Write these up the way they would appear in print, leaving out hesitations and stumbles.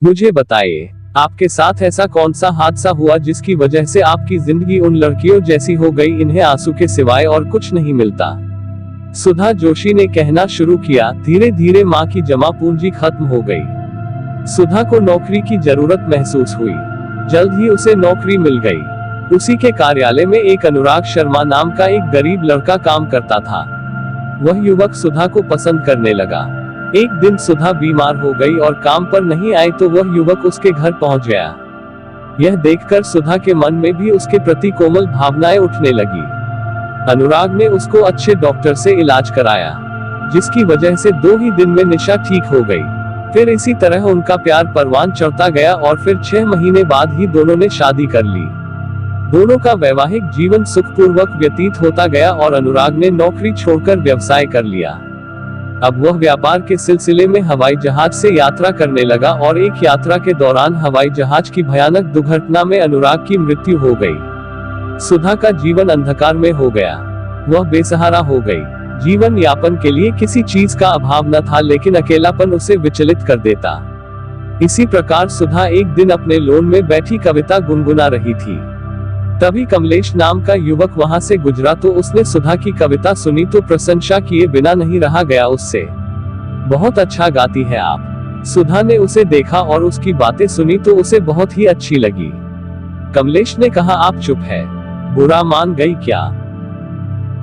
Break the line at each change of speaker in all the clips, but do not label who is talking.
मुझे बताइए, आपके साथ ऐसा कौन सा हादसा हुआ जिसकी वजह से आपकी जिंदगी उन लड़कियों जैसी हो गई इन्हें आंसू के सिवाय और कुछ नहीं मिलता। सुधा जोशी ने कहना शुरू किया। धीरे धीरे माँ की जमा पूंजी खत्म हो गई। सुधा को नौकरी की जरूरत महसूस हुई। जल्द ही उसे नौकरी मिल गई। उसी के कार्यालय में एक अनुराग शर्मा नाम का एक गरीब लड़का काम करता था। वह युवक सुधा को पसंद करने लगा। एक दिन सुधा बीमार हो गई और काम पर नहीं आई तो वह युवक उसके घर पहुंच गया। यह देखकर सुधा के मन में भी उसके प्रति कोमल भावनाएं उठने लगी। अनुराग ने उसको अच्छे डॉक्टर से इलाज कराया, जिसकी वजह से 2 ही दिन में निशा ठीक हो गई। फिर इसी तरह उनका प्यार परवान चढ़ता गया और फिर 6 महीने बाद ही दोनों ने शादी कर ली। दोनों का वैवाहिक जीवन सुखपूर्वक व्यतीत होता गया और अनुराग ने नौकरी छोड़कर व्यवसाय कर लिया। अब वह व्यापार के सिलसिले में हवाई जहाज से यात्रा करने लगा और एक यात्रा के दौरान हवाई जहाज की भयानक दुर्घटना में अनुराग की मृत्यु हो गई। सुधा का जीवन अंधकार में हो गया। वह बेसहारा हो गई। जीवन यापन के लिए किसी चीज का अभाव न था, लेकिन अकेलापन उसे विचलित कर देता। इसी प्रकार सुधा एक दिन अपने लॉन में बैठी कविता गुनगुना रही थी। तभी कमलेश नाम का युवक वहां से गुजरा तो उसने सुधा की कविता सुनी तो प्रशंसा किए बिना नहीं रहा गया उससे। बहुत अच्छा गाती है आप। सुधा ने उसे देखा और उसकी बातें सुनी तो उसे बहुत ही अच्छी लगी। कमलेश ने कहा, आप चुप है, बुरा मान गई क्या?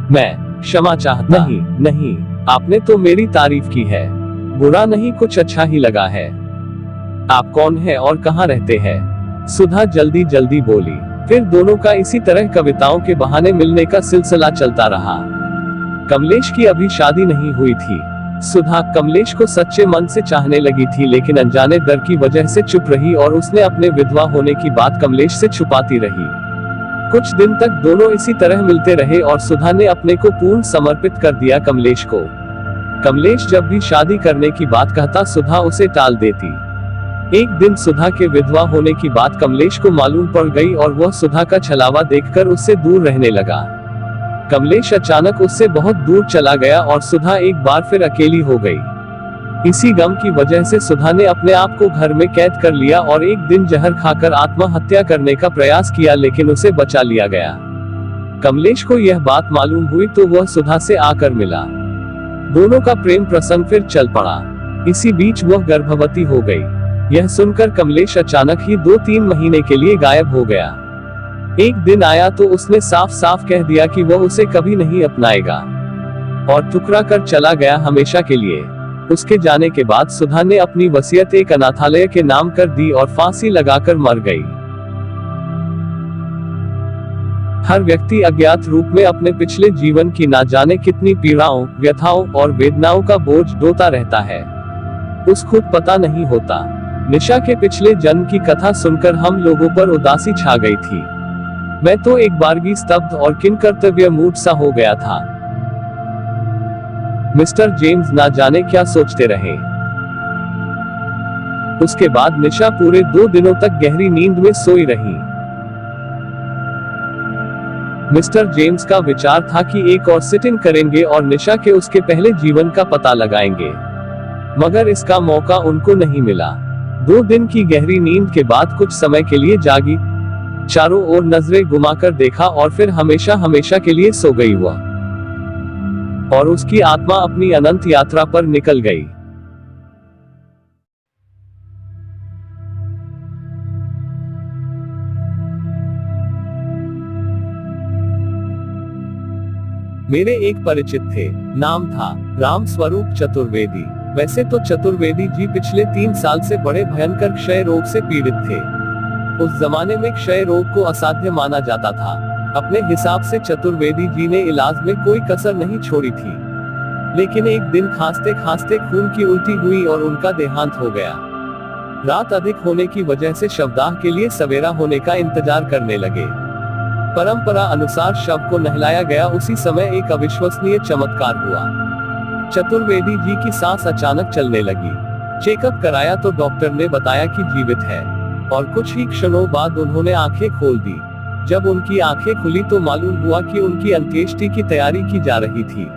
मैं क्षमा चाहता। नहीं, आपने तो मेरी तारीफ की है। बुरा नहीं, कुछ अच्छा ही लगा है। आप कौन है और कहाँ रहते हैं? सुधा जल्दी जल्दी बोली। फिर दोनों का इसी तरह कविताओं के बहाने मिलने का सिलसिला चलता रहा। कमलेश की अभी शादी नहीं हुई थी। सुधा कमलेश को सच्चे मन से चाहने लगी थी, लेकिन अनजाने डर की वजह से चुप रही और उसने अपने विधवा होने की बात कमलेश से छुपाती रही। कुछ दिन तक दोनों इसी तरह मिलते रहे और सुधा ने अपने को पूर्ण समर्पित कर दिया कमलेश को। कमलेश जब भी शादी करने की बात कहता सुधा उसे टाल देती। एक दिन सुधा के विधवा होने की बात कमलेश को मालूम पड़ गई और वह सुधा का छलावा देखकर उससे दूर रहने लगा। कमलेश अचानक उससे बहुत दूर चला गया और सुधा एक बार फिर अकेली हो गई। इसी गम की वजह से सुधा ने अपने आप को घर में कैद कर लिया और एक दिन जहर खाकर आत्महत्या करने का प्रयास किया, लेकिन उसे बचा लिया गया। कमलेश को यह बात मालूम हुई तो वह सुधा से आकर मिला। दोनों का प्रेम प्रसंग फिर चल पड़ा। इसी बीच वह गर्भवती हो गई। यह सुनकर कमलेश अचानक ही 2-3 महीने के लिए गायब हो गया। एक दिन आया तो उसने साफ साफ कह दिया कि वह उसे कभी नहीं अपनाएगा और ठुकरा कर चला गया हमेशा के लिए। उसके जाने के बाद सुधा ने अपनी वसीयत एक अनाथालय के नाम कर दी और फांसी लगाकर मर गई। हर व्यक्ति अज्ञात रूप में अपने पिछले जीवन की ना जाने कितनी पीड़ाओं, व्यथाओं और वेदनाओं का बोझ ढोता रहता है। उस खुद पता नहीं होता। निशा के पिछले जन्म की कथा सुनकर हम लोगों पर उदासी छा गई थी। मैं तो एक बारगी स्तब्ध और किंकर्तव्य मूड सा हो गया था। मिस्टर जेम्स ना जाने क्या सोचते रहे। उसके बाद निशा पूरे 2 दिनों तक गहरी नींद में सोई रही। मिस्टर जेम्स का विचार था कि एक और सिट इन करेंगे और निशा के उसके पहले जीवन का पता लगाएंगे, मगर इसका मौका उनको नहीं मिला। 2 दिन की गहरी नींद के बाद कुछ समय के लिए जागी, चारों ओर नजरें घुमाकर देखा और फिर हमेशा हमेशा के लिए सो गई वह और उसकी आत्मा अपनी अनंत यात्रा पर निकल गई। मेरे एक परिचित थे, नाम था राम स्वरूप चतुर्वेदी। वैसे तो चतुर्वेदी जी पिछले 3 साल से बड़े भयंकर क्षय रोग से पीड़ित थे। उस जमाने में क्षय रोग को असाध्य माना जाता था। अपने हिसाब से चतुर्वेदी जी ने इलाज में कोई कसर नहीं छोड़ी थी, लेकिन एक दिन खांसते खांसते खून की उल्टी हुई और उनका देहांत हो गया। रात अधिक होने की वजह से शवदाह के लिए सवेरा होने का इंतजार करने लगे। परंपरा अनुसार शव को नहलाया गया। उसी समय एक अविश्वसनीय चमत्कार हुआ। चतुर्वेदी जी की सांस अचानक चलने लगी। चेकअप कराया तो डॉक्टर ने बताया कि जीवित है और कुछ ही क्षणों बाद उन्होंने आंखें खोल दी। जब उनकी आंखें खुली तो मालूम हुआ कि उनकी अंत्येष्टि की तैयारी की जा रही थी।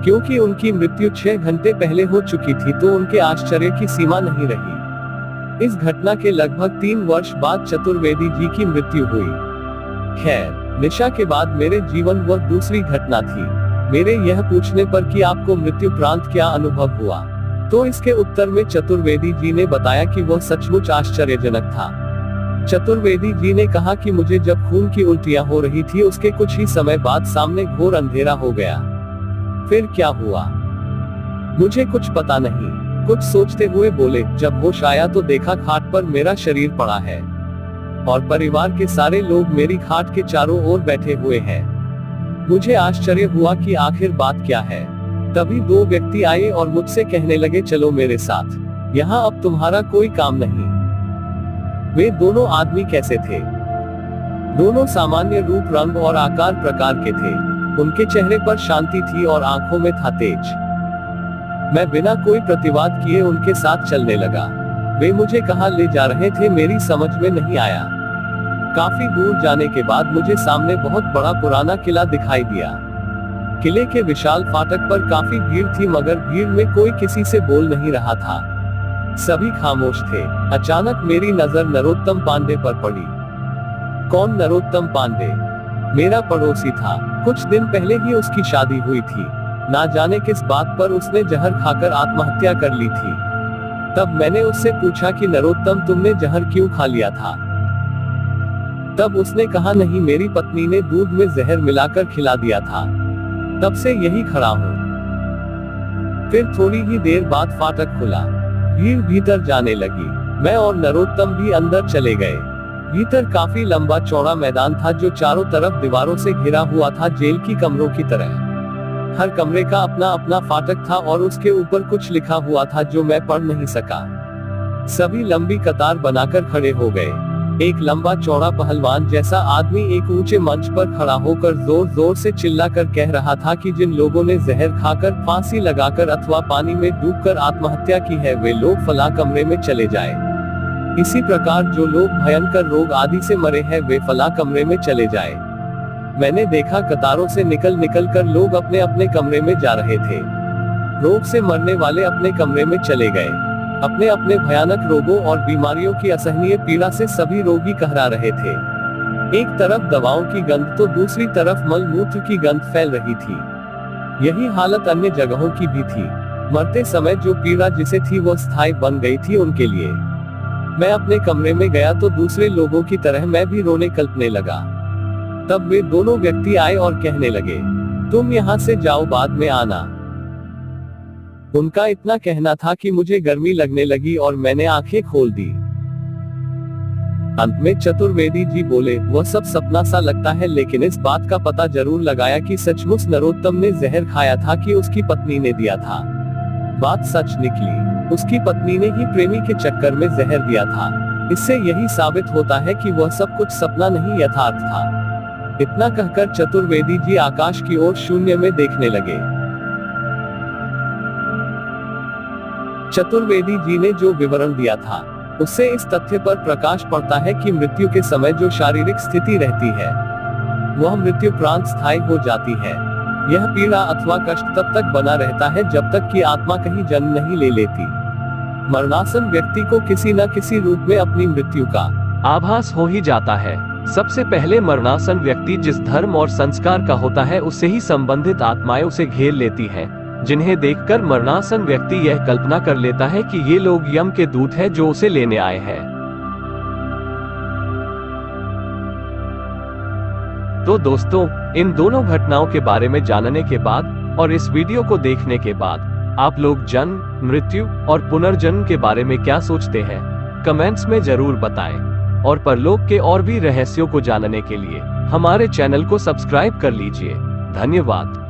क्योंकि उनकी मृत्यु 6 घंटे पहले हो चुकी थी तो उनके आश्चर्य की सीमा नहीं रही। इस घटना के लगभग 3 वर्ष बाद चतुर्वेदी जी की मृत्यु हुई। खैर, निशा के बाद मेरे जीवन वह दूसरी घटना थी। मेरे यह पूछने पर कि आपको मृत्युपरांत क्या अनुभव हुआ, तो इसके उत्तर में चतुर्वेदी जी ने बताया कि वह सचमुच आश्चर्यजनक था। चतुर्वेदी जी ने कहा कि मुझे जब खून की उल्टियां हो रही थी उसके कुछ ही समय बाद सामने घोर अंधेरा हो गया। फिर क्या हुआ मुझे कुछ पता नहीं। कुछ सोचते हुए बोले, जब होश आया तो देखा खाट पर मेरा शरीर पड़ा है और परिवार के सारे लोग मेरी खाट के चारों ओर बैठे हुए हैं। मुझे आश्चर्य हुआ कि आखिर बात क्या है। तभी 2 व्यक्ति आए और मुझसे कहने लगे, चलो मेरे साथ, यहाँ अब तुम्हारा कोई काम नहीं। वे दोनों आदमी कैसे थे? दोनों सामान्य रूप, रंग और आकार प्रकार के थे। उनके चेहरे पर शांति थी और आंखों में था तेज। मैं बिना कोई प्रतिवाद किए उनके साथ चलने लगा। वे मुझे कहां ले जा रहे थे मेरी समझ में नहीं आया। काफी दूर जाने के बाद मुझे सामने बहुत बड़ा पुराना किला दिखाई दिया। किले के विशाल फाटक पर काफी भीड़ थी, मगर भीड़ में कोई किसी से बोल नहीं रहा था। सभी खामोश थे। अचानक मेरी नजर नरोत्तम पांडे पर पड़ी। कौन नरोत्तम पांडे? मेरा पड़ोसी था। कुछ दिन पहले ही उसकी शादी हुई थी। ना जाने किस बात पर उसने जहर खाकर आत्महत्या कर ली थी। तब मैंने उससे पूछा कि नरोत्तम, तुमने जहर क्यों खा लिया था? तब उसने कहा, नहीं, मेरी पत्नी ने दूध में जहर मिलाकर खिला दिया था, तब से यही खड़ा हूं। फिर थोड़ी ही देर बाद फाटक खुला। भीड़ भीतर जाने लगी। मैं और नरोत्तम भी अंदर चले गए। भीतर काफी लंबा चौड़ा मैदान था जो चारों तरफ दीवारों से घिरा हुआ था, जेल की कमरों की तरह। हर कमरे का अपना अपना फाटक था और उसके ऊपर कुछ लिखा हुआ था जो मैं पढ़ नहीं सका। सभी लंबी कतार बनाकर खड़े हो गए। एक लंबा चौड़ा पहलवान जैसा आदमी एक ऊंचे मंच पर खड़ा होकर जोर जोर से चिल्लाकर कह रहा था कि जिन लोगों ने जहर खाकर, फांसी लगाकर अथवा पानी में डूबकर आत्महत्या की है, वे लोग फला कमरे में चले जाए। इसी प्रकार जो लोग भयंकर रोग आदि से मरे हैं, वे फला कमरे में चले जाए। मैंने देखा कतारों से निकल कर लोग अपने अपने कमरे में जा रहे थे। रोग से मरने वाले अपने कमरे में चले गए। अपने अपने भयानक रोगों और बीमारियों की असहनीय पीड़ा से सभी रोगी कहरा रहे थे। एक तरफ दवाओं की गंध तो दूसरी तरफ मलमूत्र की गंध फैल रही थी। यही हालत अन्य जगहों की भी थी। मरते समय जो पीड़ा जिसे थी वो स्थायी बन गई थी उनके लिए। मैं अपने कमरे में गया तो दूसरे लोगों की तरह मैं भी रोने कल्पने लगा। तब वे दोनों व्यक्ति आए और कहने लगे, तुम यहाँ से जाओ, बाद में आना। उनका इतना कहना था कि मुझे गर्मी लगने लगी और मैंने आंखें खोल दी। अंत में चतुर्वेदी जी बोले, वह सब सपना सा लगता है, लेकिन इस बात का पता जरूर लगाया कि सचमुच नरोत्तम ने जहर खाया था कि उसकी पत्नी ने दिया था। बात सच निकली। उसकी पत्नी ने ही प्रेमी के चक्कर में जहर दिया था। इससे यही साबित होता है कि वह सब कुछ सपना नहीं, यथार्थ था। इतना कहकर चतुर्वेदी जी आकाश की ओर शून्य में देखने लगे। चतुर्वेदी जी ने जो विवरण दिया था उससे इस तथ्य पर प्रकाश पड़ता है कि मृत्यु के समय जो शारीरिक स्थिति रहती है वह मृत्युपरांत स्थायी हो जाती है। यह पीड़ा अथवा कष्ट तब तक बना रहता है जब तक कि आत्मा कहीं जन्म नहीं ले लेती। मरणासन व्यक्ति को किसी न किसी रूप में अपनी मृत्यु का
आभास हो ही जाता है। सबसे पहले मरणासन व्यक्ति जिस धर्म और संस्कार का होता है उससे ही संबंधित आत्माएं उसे घेर लेती हैं, जिन्हें देखकर मरणासन व्यक्ति यह कल्पना कर लेता है कि ये लोग यम के दूत हैं जो उसे लेने आए हैं। तो दोस्तों, इन दोनों घटनाओं के बारे में जानने के बाद और इस वीडियो को देखने के बाद आप लोग जन्म, मृत्यु और पुनर्जन्म के बारे में क्या सोचते हैं? कमेंट्स में जरूर बताएं और परलोक के और भी रहस्यों को जानने के लिए हमारे चैनल को सब्सक्राइब कर लीजिए। धन्यवाद।